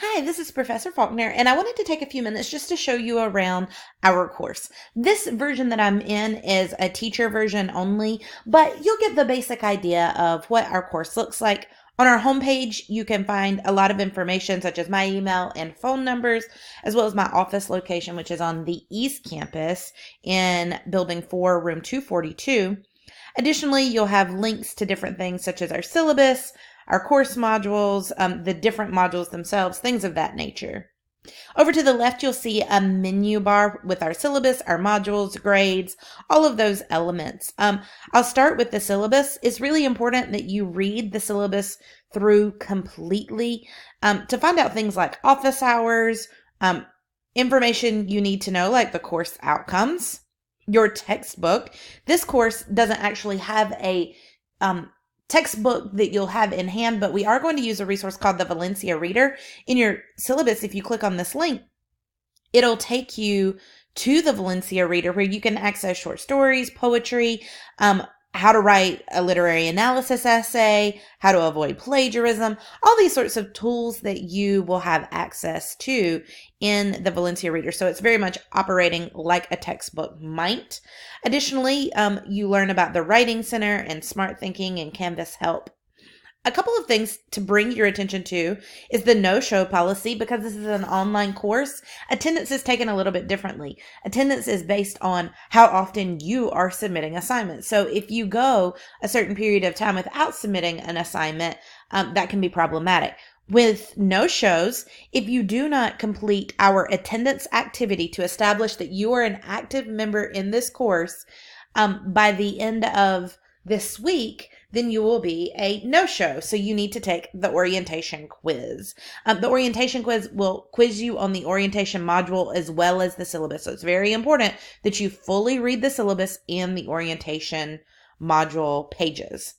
Hi, this is Professor Faulkner, and I wanted to take a few minutes just to show you around our course. This version that I'm in is a teacher version only, but you'll get the basic idea of what our course looks like. On our homepage, you can find a lot of information such as my email and phone numbers, as well as my office location, which is on the East Campus in Building 4, Room 242. Additionally, you'll have links to different things such as our syllabus, our course modules, the different modules themselves, things of that nature. Over to the left, you'll see a menu bar with our syllabus, our modules, grades, all of those elements. I'll start with the syllabus. It's really important that you read the syllabus through completely to find out things like office hours, information you need to know, like the course outcomes, your textbook. This course doesn't actually have a textbook that you'll have in hand, but we are going to use a resource called the Valencia Reader. In your syllabus, if you click on this link, it'll take you to the Valencia Reader where you can access short stories, poetry, how to write a literary analysis essay, how to avoid plagiarism, all these sorts of tools that you will have access to in the Valencia Reader. So it's very much operating like a textbook might. Additionally, you learn about the Writing Center and Smart Thinking and Canvas Help. A couple of things to bring your attention to is the no-show policy. Because this is an online course, attendance is taken a little bit differently. Attendance is based on how often you are submitting assignments. So if you go a certain period of time without submitting an assignment, that can be problematic. With no-shows, if you do not complete our attendance activity to establish that you are an active member in this course by the end of this week, then you will be a no-show. So you need to take the orientation quiz. The orientation quiz will quiz you on the orientation module as well as the syllabus. So it's very important that you fully read the syllabus and the orientation module pages.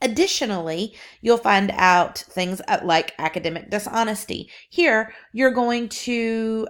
Additionally, you'll find out things like academic dishonesty. Here, you're going to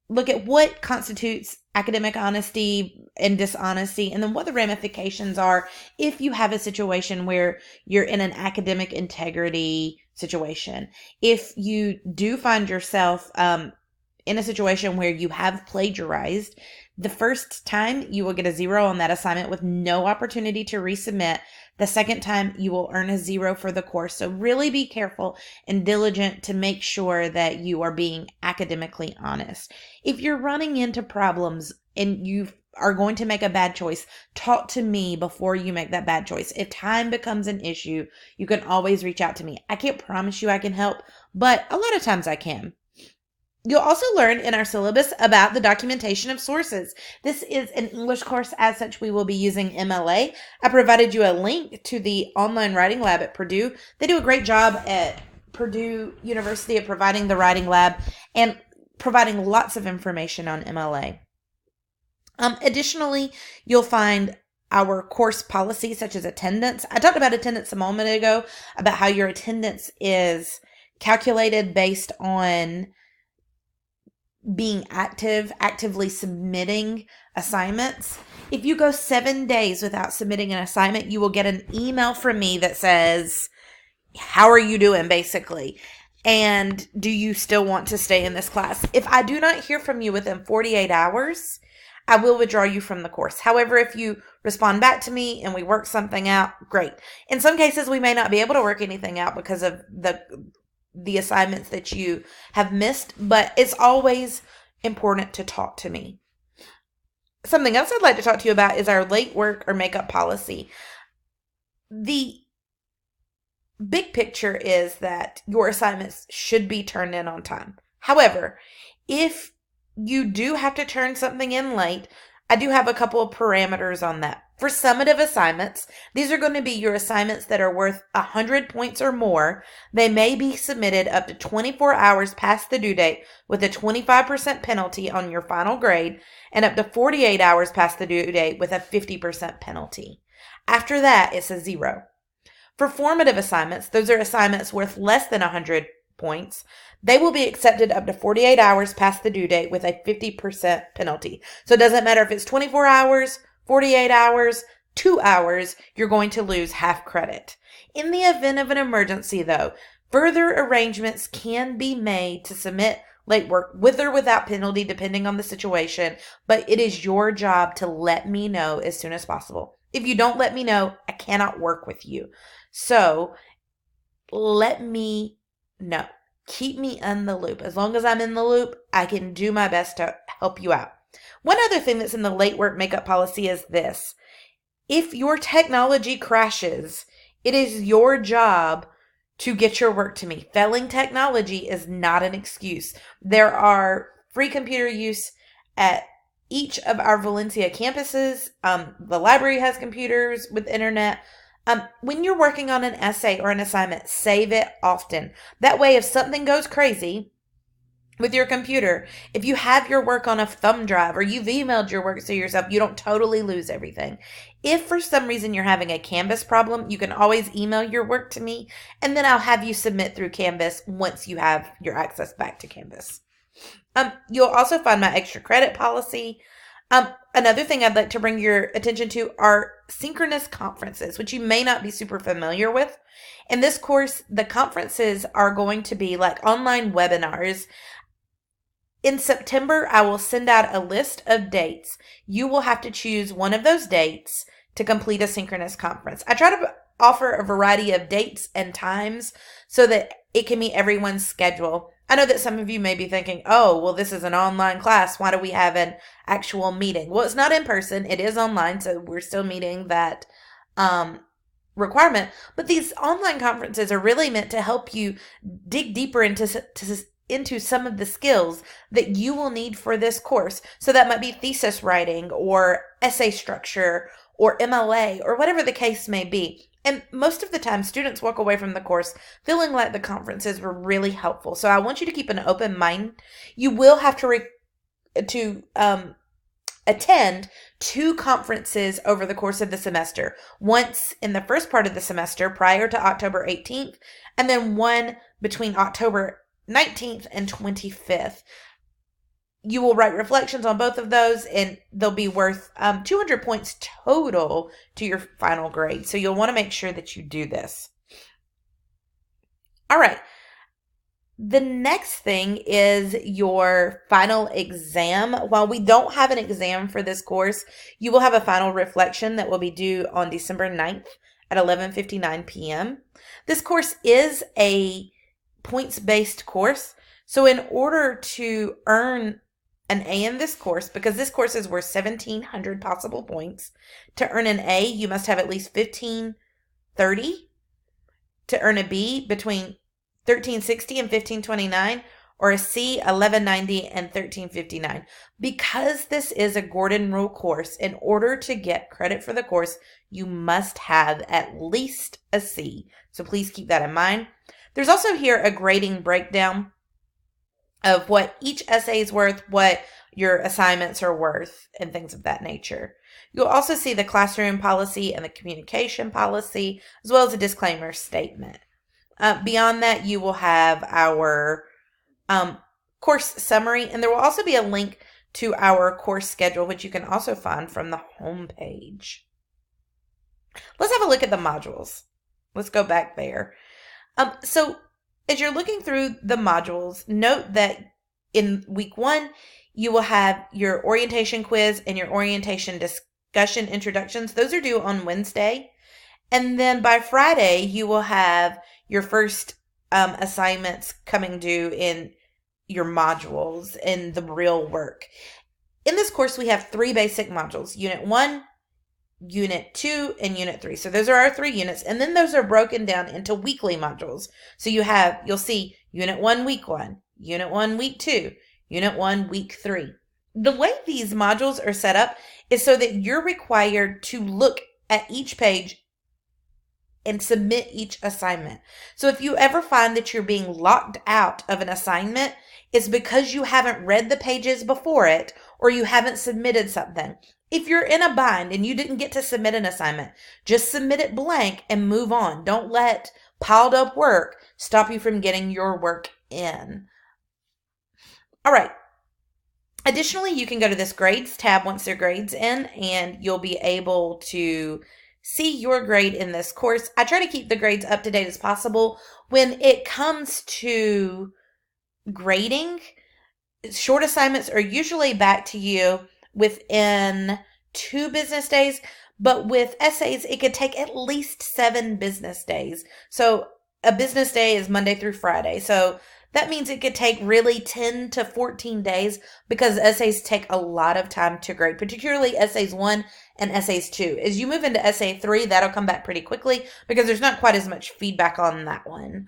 look at what constitutes academic honesty and dishonesty, and then what the ramifications are if you have a situation where you're in an academic integrity situation. If you do find yourself in a situation where you have plagiarized, the first time you will get a 0 on that assignment with no opportunity to resubmit. The second time you will earn a 0 for the course. So really be careful and diligent to make sure that you are being academically honest. If you're running into problems and you are going to make a bad choice, talk to me before you make that bad choice. If time becomes an issue, you can always reach out to me. I can't promise you I can help, but a lot of times I can. You'll also learn in our syllabus about the documentation of sources. This is an English course. As such, we will be using MLA. I provided you a link to the online writing lab at Purdue. They do a great job at Purdue University at providing the writing lab and providing lots of information on MLA. Additionally, you'll find our course policies such as attendance. I talked about attendance a moment ago, about how your attendance is calculated based on being actively submitting assignments. If you go 7 days without submitting an assignment, you will get an email from me that says, how are you doing, basically? And do you still want to stay in this class? If I do not hear from you within 48 hours, I will withdraw you from the course. However, if you respond back to me and we work something out, great. In some cases, we may not be able to work anything out because of the assignments that you have missed, but it's always important to talk to me. Something else I'd like to talk to you about is our late work or makeup policy. The big picture is that your assignments should be turned in on time. However, if you do have to turn something in late, I do have a couple of parameters on that. For summative assignments, these are going to be your assignments that are worth 100 points or more. They may be submitted up to 24 hours past the due date with a 25% penalty on your final grade, and up to 48 hours past the due date with a 50% penalty. After that, it's a 0. For formative assignments, those are assignments worth less than 100 points. They will be accepted up to 48 hours past the due date with a 50% penalty. So it doesn't matter if it's 24 hours, 48 hours, 2 hours, you're going to lose half credit. In the event of an emergency, though, Further arrangements can be made to submit late work with or without penalty, depending on the situation, but it is your job to let me know as soon as possible. If you don't let me know, I cannot work with you. So let me know. Keep me in the loop. As long as I'm in the loop, I can do my best to help you out. One other thing that's in the late work makeup policy is this. If your technology crashes, it is your job to get your work to me. Failing technology is not an excuse. There are free computer use at each of our Valencia campuses. The library has computers with internet. When you're working on an essay or an assignment, save it often. That way, if something goes crazy with your computer, if you have your work on a thumb drive or you've emailed your work to yourself, you don't totally lose everything. If for some reason you're having a Canvas problem, you can always email your work to me, and then I'll have you submit through Canvas once you have your access back to Canvas. You'll also find my extra credit policy. Another thing I'd like to bring your attention to are synchronous conferences, which you may not be super familiar with. In this course, the conferences are going to be like online webinars. In September, I will send out a list of dates. You will have to choose one of those dates to complete a synchronous conference. I try to offer a variety of dates and times so that it can meet everyone's schedule. I know that some of you may be thinking, oh, well, this is an online class. Why do we have an actual meeting? Well, it's not in person. It is online, so we're still meeting that requirement. But these online conferences are really meant to help you dig deeper into some of the skills that you will need for this course. So that might be thesis writing or essay structure or MLA or whatever the case may be. And most of the time, students walk away from the course feeling like the conferences were really helpful. So I want you to keep an open mind. You will have to attend 2 conferences over the course of the semester. Once in the first part of the semester prior to October 18th, and then one between October 19th and 25th. You will write reflections on both of those, and they'll be worth 200 points total to your final grade. So you'll want to make sure that you do this. All right. The next thing is your final exam. While we don't have an exam for this course, you will have a final reflection that will be due on December 9th at 11:59 p.m. This course is a points-based course. So in order to earn an A in this course, because this course is worth 1,700 possible points, to earn an A, you must have at least 1,530. To earn a B, between 1,360 and 1,529, or a C, 1,190 and 1,359. Because this is a Gordon Rule course, in order to get credit for the course, you must have at least a C. So please keep that in mind. There's also here a grading breakdown of what each essay is worth, what your assignments are worth, and things of that nature. You'll also see the classroom policy and the communication policy, as well as a disclaimer statement. Beyond that, you will have our course summary, and there will also be a link to our course schedule, which you can also find from the home page. Let's have a look at the modules. Let's go back there. So as you're looking through the modules, note that in week 1, you will have your orientation quiz and your orientation discussion introductions. Those are due on Wednesday. And then by Friday, you will have your first assignments coming due in your modules in the real work. In this course, we have 3 basic modules: Unit 1, Unit 2, and Unit 3. So those are our 3 units. And then those are broken down into weekly modules. So you'll see Unit 1, Week 1, Unit 1, Week 2, Unit 1, Week 3. The way these modules are set up is so that you're required to look at each page and submit each assignment. So if you ever find that you're being locked out of an assignment, it's because you haven't read the pages before it or you haven't submitted something. If you're in a bind and you didn't get to submit an assignment, just submit it blank and move on. Don't let piled up work stop you from getting your work in. All right. Additionally, you can go to this grades tab once their grades in, and you'll be able to see your grade in this course. I try to keep the grades up to date as possible. When it comes to grading, short assignments are usually back to you within 2 business days, but with essays, it could take at least 7 business days. So a business day is Monday through Friday. So that means it could take really 10 to 14 days because essays take a lot of time to grade, particularly essays 1 and essays 2. As you move into essay 3, that'll come back pretty quickly because there's not quite as much feedback on that one.